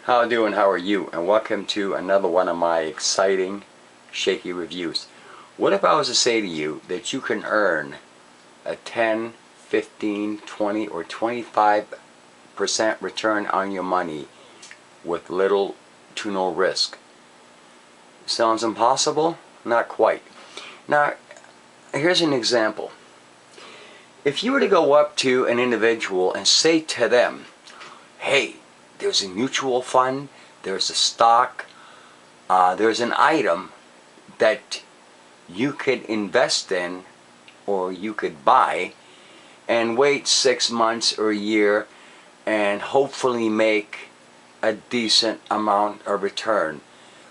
How doing? How are you? And welcome to another one of my exciting shaky reviews. What if I was to say to you that you can earn a 10, 15, 20, or 25% return on your money with little to no risk? Sounds impossible? Not quite. Now, here's an example. If you were to go up to an individual and say to them, hey, there's a mutual fund, there's a stock, there's an item that you could invest in or you could buy and wait 6 months or a year and hopefully make a decent amount of return.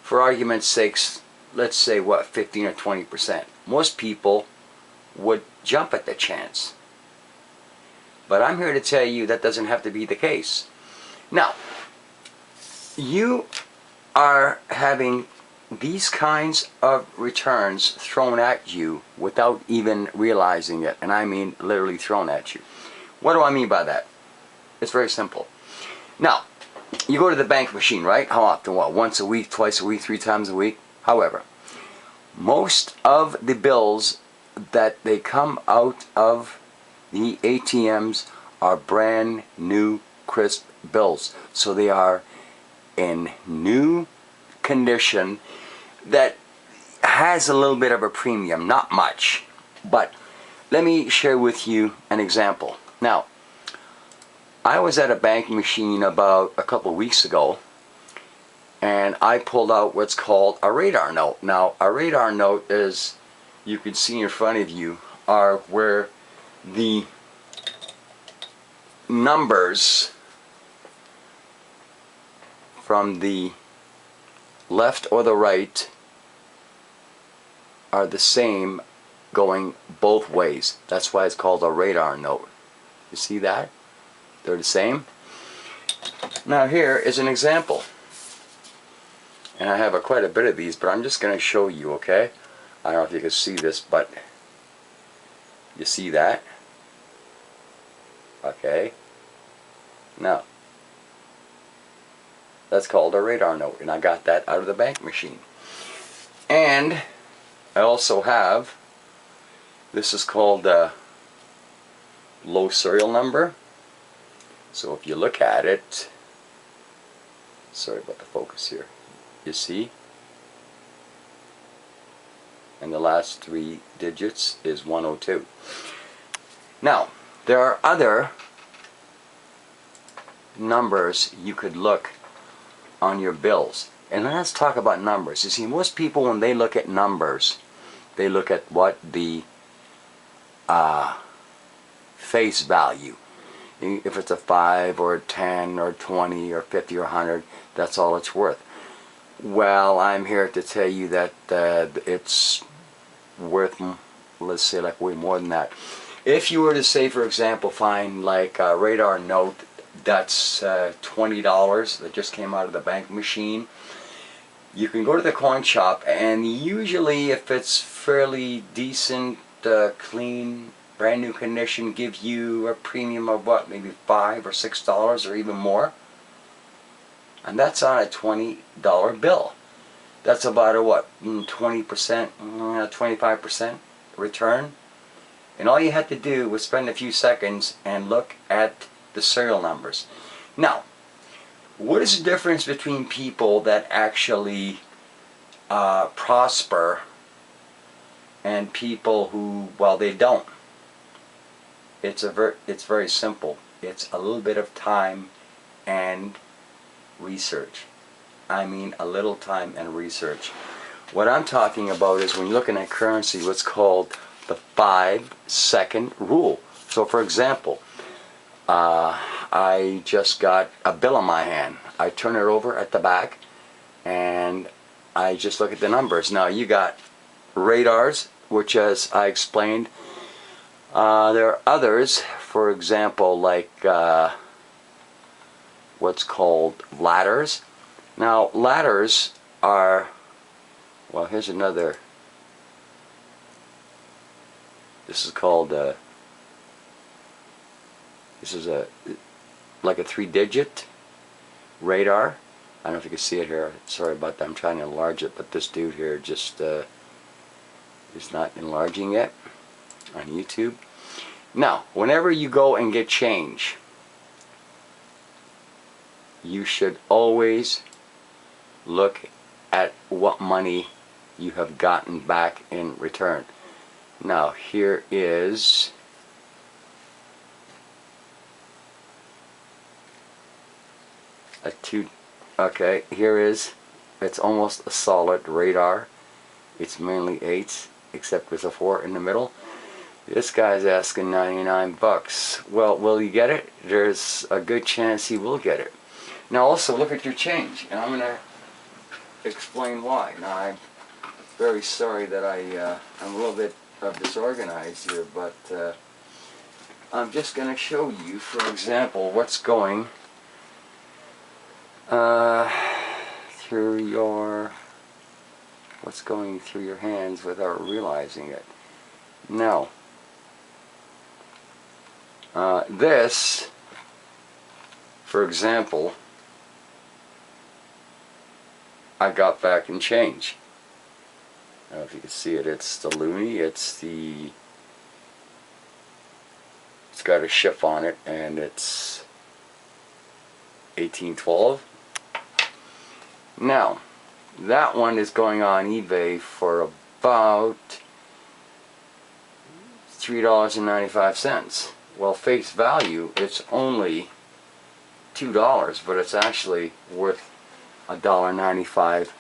For argument's sake, let's say what, 15 or 20%. Most people would jump at the chance. But I'm here to tell you that doesn't have to be the case. Now, you are having these kinds of returns thrown at you without even realizing it. And I mean literally thrown at you. What do I mean by that? It's very simple. Now, you go to the bank machine, right? How often? What? Once a week, twice a week, 3 times a week? However, most of the bills that they come out of the ATMs are brand new crisp bills. So they are in new condition that has a little bit of a premium, not much. But let me share with you an example. Now, I was at a bank machine about a couple of weeks ago and I pulled out what's called a radar note. Now, a radar note, as you can see in front of you, are where the numbers from the left or the right are the same going both ways. That's why it's called a radar note. You see that? They're the same. Now here is an example. And I have quite a bit of these, but I'm just going to show you, okay? I don't know if you can see this, but you see that? Okay. Now, that's called a radar note, and I got that out of the bank machine. And I also have, this is called a low serial number. So if you look at it, sorry about the focus here, you see? And the last 3 digits is 102. Now, there are other numbers you could look on your bills. And let's talk about numbers. You see, most people, when they look at numbers, they look at what the face value. If it's a 5 or a 10 or 20 or 50 or 100, that's all it's worth. Well, I'm here to tell you that it's worth, let's say, like way more than that. If you were to say, for example, find like a radar note that's $20 that just came out of the bank machine, you can go to the coin shop, and usually if it's fairly decent, clean, brand new condition, give you a premium of what, maybe $5 or $6 or even more. And that's on a $20 bill. That's about a what, 20%, 25% return. And all you had to do was spend a few seconds and look at the serial numbers. Now, what is the difference between people that actually prosper and people who, well, they don't? It's very simple. It's a little bit of time and research. I mean, a little time and research. What I'm talking about is when you're looking at currency, what's called the 5-second rule. So, for example, I just got a bill in my hand. I turn it over at the back and I just look at the numbers. Now, you got radars, which, as I explained, there are others, for example, like what's called ladders. Now, ladders are, well, here's another. This is called, this is like a 3-digit radar. I don't know if you can see it here. Sorry about that. I'm trying to enlarge it, but this dude here just is not enlarging yet on YouTube. Now, whenever you go and get change, you should always look at what money you have gotten back in return. Now, here is a 2. Okay, here is, it's almost a solid radar. It's mainly 8s, except there's a 4 in the middle. This guy's asking 99 bucks. Well, will he get it? There's a good chance he will get it. Now also look at your change, and I'm going to explain why. Now I'm very sorry that I'm a little bit disorganized here, but I'm just going to show you, for example, what's going through your hands without realizing it. Now, this, for example, I got back in change. I don't know if you can see it. It's the loonie. It's got a ship on it, and it's 1812. Now, that one is going on eBay for about $3.95. Well, face value, it's only $2, but it's actually worth $1.95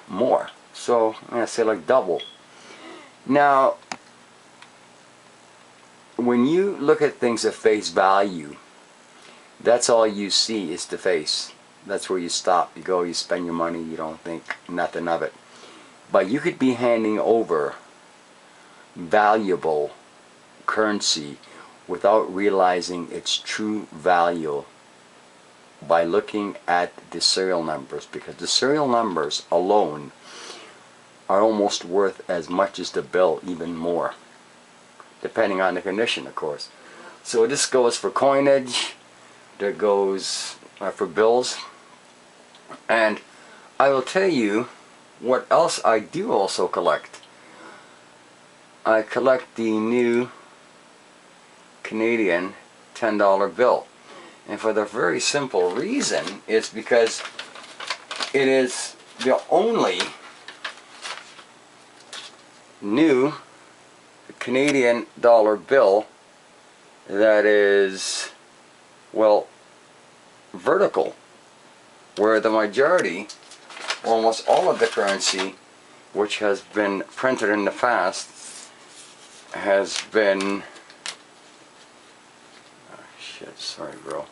more. So I'm gonna say like double. Now, when you look at things at face value, that's all you see is the face. That's where you stop. You go, you spend your money, you don't think nothing of it. But you could be handing over valuable currency without realizing its true value by looking at the serial numbers, because the serial numbers alone are almost worth as much as the bill, even more, depending on the condition, of course. So this goes for coinage, that goes for bills, and I will tell you what else I do also collect. I collect the new Canadian $10 bill. And for the very simple reason, it's because it is the only new Canadian dollar bill that is, well, vertical, where the majority, almost all of the currency which has been printed in the past has been, oh shit, sorry bro,